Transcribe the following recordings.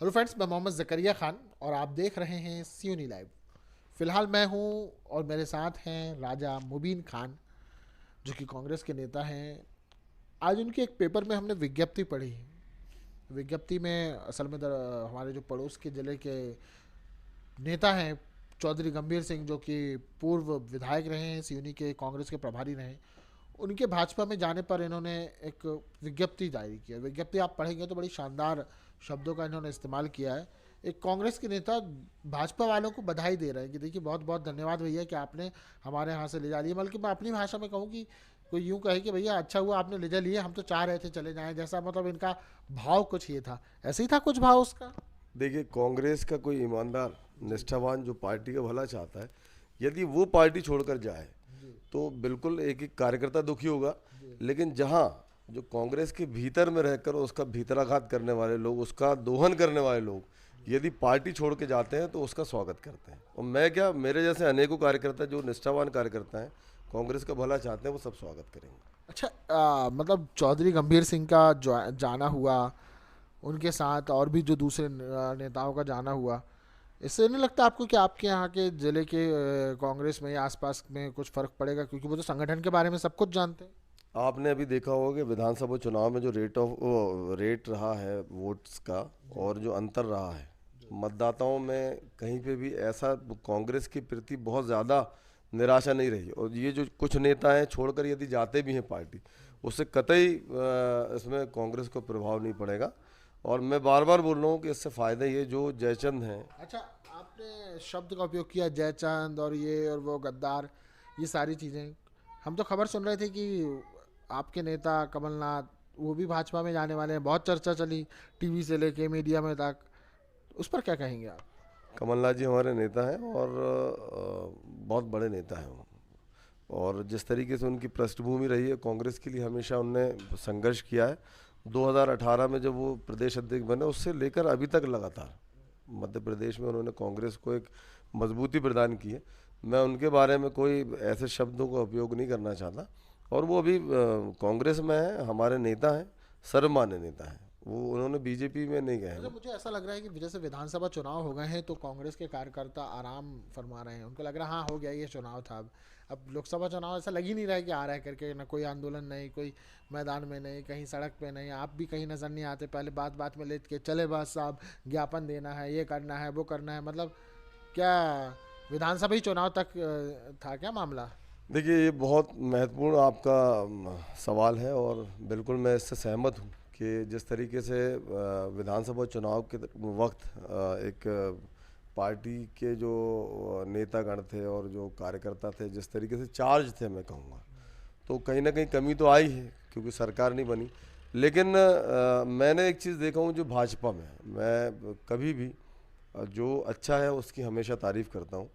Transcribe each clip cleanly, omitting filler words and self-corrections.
Hello friends, मैं मोहम्मद ज़करिया ख़ान और आप देख रहे हैं सीयूनी लाइव। फ़िलहाल मैं हूं और मेरे साथ हैं राजा मुबीन खान, जो कि कांग्रेस के नेता हैं। आज उनके एक पेपर में हमने विज्ञप्ति पढ़ी। विज्ञप्ति में असल में हमारे जो पड़ोस के ज़िले के नेता हैं चौधरी गंभीर सिंह, जो कि पूर्व विधायक रहे हैं, सीयूनी के कांग्रेस के प्रभारी रहे, उनके भाजपा में जाने पर इन्होंने एक विज्ञप्ति जारी किया। विज्ञप्ति आप पढ़ेंगे तो बड़ी शानदार शब्दों का इन्होंने इस्तेमाल किया है। एक कांग्रेस के नेता भाजपा वालों को बधाई दे रहे हैं कि देखिए बहुत बहुत धन्यवाद भैया कि आपने हमारे यहाँ से ले जा लिए। बल्कि मैं अपनी भाषा में कहूँ कि कोई यूँ कहे कि भैया अच्छा हुआ आपने ले जा लिए, हम तो चाह रहे थे चले जाएं, जैसा मतलब इनका भाव कुछ ये था। ऐसे ही था कुछ भाव उसका। देखिए, कांग्रेस का कोई ईमानदार निष्ठावान जो पार्टी का भला चाहता है, यदि वो पार्टी छोड़कर जाए तो बिल्कुल एक एक कार्यकर्ता दुखी होगा। लेकिन जहाँ जो कांग्रेस के भीतर में रहकर उसका भीतराघात करने वाले लोग, उसका दोहन करने वाले लोग यदि पार्टी छोड़ के जाते हैं तो उसका स्वागत करते हैं। और मैं क्या, मेरे जैसे अनेकों कार्यकर्ता जो निष्ठावान कार्यकर्ता हैं, कांग्रेस का भला चाहते हैं, वो सब स्वागत करेंगे। अच्छा, मतलब चौधरी गंभीर सिंह का जाना हुआ, उनके साथ और भी जो दूसरे नेताओं का जाना हुआ, इससे नहीं लगता आपको कि आपके यहाँ के ज़िले के कांग्रेस में या आसपास में कुछ फ़र्क पड़ेगा? क्योंकि वो तो संगठन के बारे में सब कुछ जानते हैं। आपने अभी देखा होगा कि विधानसभा चुनाव में जो रेट रहा है वोट्स का, और जो अंतर रहा है मतदाताओं में, कहीं पे भी ऐसा कांग्रेस के प्रति बहुत ज़्यादा निराशा नहीं रही। और ये जो कुछ नेता हैं छोड़कर यदि जाते भी हैं पार्टी, उससे कतई इसमें कांग्रेस को प्रभाव नहीं पड़ेगा। और मैं बार बार बोल रहा हूँ कि इससे फ़ायदा ये जो जयचंद हैं। अच्छा, आपने शब्द का उपयोग किया जयचंद और ये और वो गद्दार, ये सारी चीज़ें। हम तो खबर सुन रहे थे कि आपके नेता कमलनाथ वो भी भाजपा में जाने वाले हैं, बहुत चर्चा चली टीवी से लेके मीडिया में तक। उस पर क्या कहेंगे आप? कमलनाथ जी हमारे नेता हैं और बहुत बड़े नेता हैं वो। और जिस तरीके से उनकी पृष्ठभूमि रही है कांग्रेस के लिए, हमेशा उनने संघर्ष किया है। 2018 में जब वो प्रदेश अध्यक्ष बने, उससे लेकर अभी तक लगातार मध्य प्रदेश में उन्होंने कांग्रेस को एक मजबूती प्रदान की है। मैं उनके बारे में कोई ऐसे शब्दों का उपयोग नहीं करना चाहता। और वो अभी कांग्रेस में है, हमारे नेता हैं, सर्वमान्य नेता हैं वो। उन्होंने बीजेपी में नहीं गए अच्छा, हैं। मुझे ऐसा लग रहा है कि जैसे विधानसभा चुनाव हो गए हैं तो कांग्रेस के कार्यकर्ता आराम फरमा रहे हैं। उनको लग रहा है हाँ हो गया, ये चुनाव था। अब लोकसभा चुनाव ऐसा लग ही नहीं रहा है कि आ रहा है करके। ना कोई आंदोलन नहीं, कोई मैदान में नहीं, कहीं सड़क पे नहीं, आप भी कहीं नज़र नहीं आते। पहले बात बात में लेट के चले बस साहब, ज्ञापन देना है, ये करना है, वो करना है। मतलब क्या विधानसभा ही चुनाव तक था क्या मामला? देखिए, ये बहुत महत्वपूर्ण आपका सवाल है और बिल्कुल मैं इससे सहमत हूँ कि जिस तरीके से विधानसभा चुनाव के वक्त एक पार्टी के जो नेतागण थे और जो कार्यकर्ता थे, जिस तरीके से चार्ज थे, मैं कहूँगा, तो कहीं ना कहीं कमी तो आई है क्योंकि सरकार नहीं बनी। लेकिन मैंने एक चीज़ देखा हूँ जो भाजपा में है, मैं कभी भी जो अच्छा है उसकी हमेशा तारीफ करता हूँ।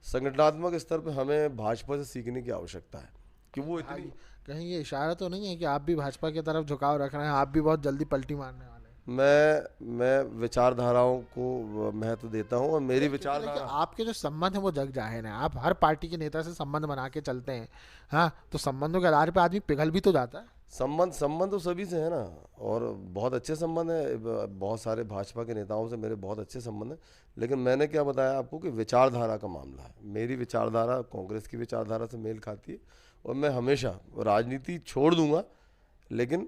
संगठनात्मक स्तर पर हमें भाजपा से सीखने की आवश्यकता है कि वो हाँ, इतनी। कहीं ये इशारा तो नहीं है कि आप भी भाजपा की तरफ झुकाव रख रहे हैं? आप भी बहुत जल्दी पलटी मारने वाले हैं? मैं विचारधाराओं को महत्व देता हूँ और मेरी क्योंकि देखिए, विचारधारा। आपके जो संबंध है वो जग जाहिर है। आप हर पार्टी के नेता से संबंध बना के चलते हैं। हाँ, तो संबंधों के आधार पे आदमी पिघल भी तो जाता है। संबंध संबंध तो सभी से है ना, और बहुत अच्छे संबंध है। बहुत सारे भाजपा के नेताओं से मेरे बहुत अच्छे संबंध हैं। लेकिन मैंने क्या बताया आपको कि विचारधारा का मामला है। मेरी विचारधारा कांग्रेस की विचारधारा से मेल खाती है और मैं हमेशा राजनीति छोड़ दूंगा, लेकिन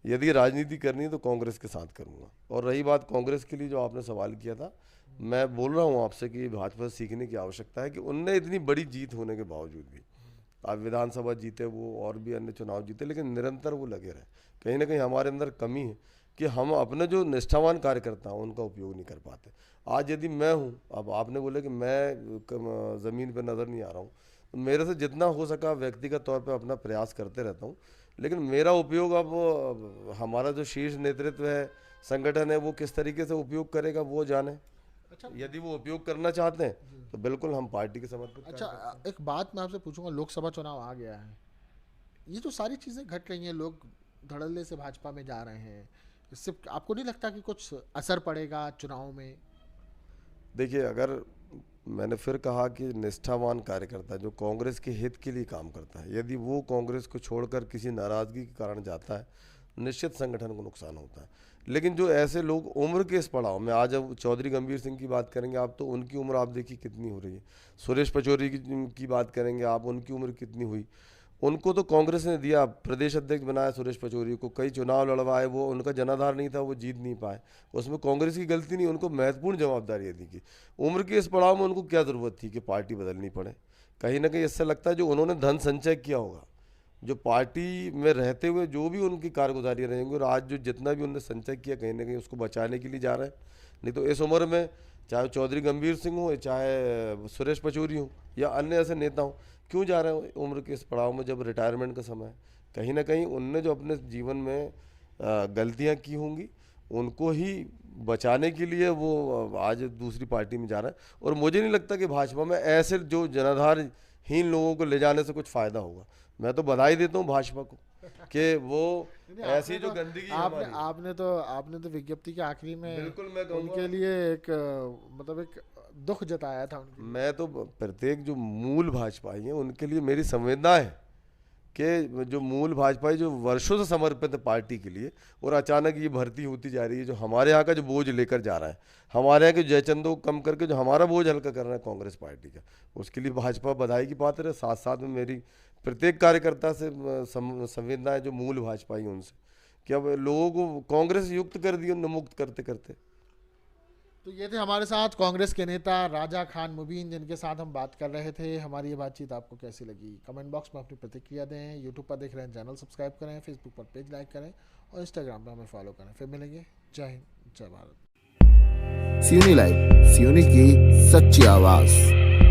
यदि राजनीति करनी है तो कांग्रेस के साथ करूंगा। और रही बात कांग्रेस के लिए जो आपने सवाल किया था, मैं बोल रहा हूँ आपसे कि भाजपा से सीखने की आवश्यकता है कि उनने इतनी बड़ी जीत होने के बावजूद भी, आप विधानसभा जीते वो और भी अन्य चुनाव जीते, लेकिन निरंतर वो लगे रहे। कहीं ना कहीं हमारे अंदर कमी है कि हम अपने जो निष्ठावान कार्यकर्ता हैं उनका उपयोग नहीं कर पाते। आज यदि मैं हूँ, अब आपने बोला कि मैं ज़मीन पर नज़र नहीं आ रहा हूँ, तो मेरे से जितना हो सका व्यक्तिगत तौर पर अपना प्रयास करते रहता हूँ। लेकिन मेरा उपयोग अब हमारा जो शीर्ष नेतृत्व है, संगठन है, वो किस तरीके से उपयोग करेगा वो जाने। अच्छा। यदि वो उपयोग करना चाहते हैं तो बिल्कुल हम पार्टी के समर्पित कार्य अच्छा, करते हैं। एक बात मैं आपसे पूछूंगा। लोकसभा चुनाव आ गया है, ये जो सारी चीज़ें घट रही हैं, लोग धड़ल्ले से भाजपा में जा रहे हैं, इससे आपको नहीं लगता कि कुछ असर पड़ेगा चुनाव में? देखिए, अगर मैंने फिर कहा कि निष्ठावान कार्यकर्ता जो कांग्रेस के हित के लिए काम करता है, यदि वो कांग्रेस को छोड़कर किसी नाराज़गी के कारण जाता है, निश्चित संगठन को नुकसान होता है। लेकिन जो ऐसे लोग उम्र के इस पड़ाव में, आज अब चौधरी गंभीर सिंह की बात करेंगे आप तो उनकी उम्र आप देखिए कितनी हो रही है। सुरेश पचौरी की बात करेंगे आप, उनकी उम्र कितनी हुई। उनको तो कांग्रेस ने दिया, प्रदेश अध्यक्ष बनाया सुरेश पचौरी को, कई चुनाव लड़वाए, वो उनका जनाधार नहीं था, वो जीत नहीं पाए, उसमें कांग्रेस की गलती नहीं, उनको महत्वपूर्ण जवाबदारी दी कि उम्र के इस पड़ाव में उनको क्या ज़रूरत थी कि पार्टी बदलनी पड़े। कहीं ना कहीं इससे लगता है जो उन्होंने धन संचय किया होगा, जो पार्टी में रहते हुए जो भी उनकी कारगुजारी रहेंगी, और आज जो जितना भी उन्होंने संचय किया कहीं ना कहीं उसको बचाने के लिए जा रहे हैं। नहीं तो इस उम्र में चाहे चौधरी गंभीर सिंह हो, चाहे सुरेश पचौरी हो, या अन्य ऐसे नेता हो, क्यों जा रहे हो उम्र के इस पड़ाव में जब रिटायरमेंट का समय है। कहीं ना कहीं उनने जो अपने जीवन में गलतियां की होंगी उनको ही बचाने के लिए वो आज दूसरी पार्टी में जा रहा है। और मुझे नहीं लगता कि भाजपा में ऐसे जो जनाधारहीन लोगों को ले जाने से कुछ फ़ायदा होगा। मैं तो बधाई देता हूँ भाजपा को कि वो ऐसी जो गंदगी आपने तो विज्ञप्ति के आखिरी में बिल्कुल मैं उनके लिए एक मतलब एक दुख जताया था उनके लिए। मैं तो प्रत्येक जो मूल भाजपाई हैं उनके लिए मेरी संवेदना है कि जो मूल भाजपाई जो वर्षों से समर्पित है पार्टी के लिए, और अचानक ये भर्ती होती जा रही है, जो हमारे यहाँ का जो बोझ लेकर जा रहा है, हमारे यहाँ के जयचंदों को कम करके जो हमारा बोझ हल्का कर रहा है कांग्रेस पार्टी का, उसके लिए भाजपा बधाई की पात्र है। साथ साथ में मेरी प्रत्येक कार्यकर्ता से संवेदना है जो मूल भाजपाई हैं उनसे, कि अब लोगों को कांग्रेस युक्त कर दी उन्हें मुक्त करते करते। तो ये थे हमारे साथ कांग्रेस के नेता राजा खान मुबीन, जिनके साथ हम बात कर रहे थे। हमारी ये बातचीत आपको कैसी लगी कमेंट बॉक्स में अपनी प्रतिक्रिया दें। यूट्यूब पर देख रहे हैं चैनल सब्सक्राइब करें, फेसबुक पर पेज लाइक करें और इंस्टाग्राम पर हमें फॉलो करें। फिर मिलेंगे। जय हिंद, जय भारत। सियोनी लाइव, सियोनी की सच्ची आवाज़।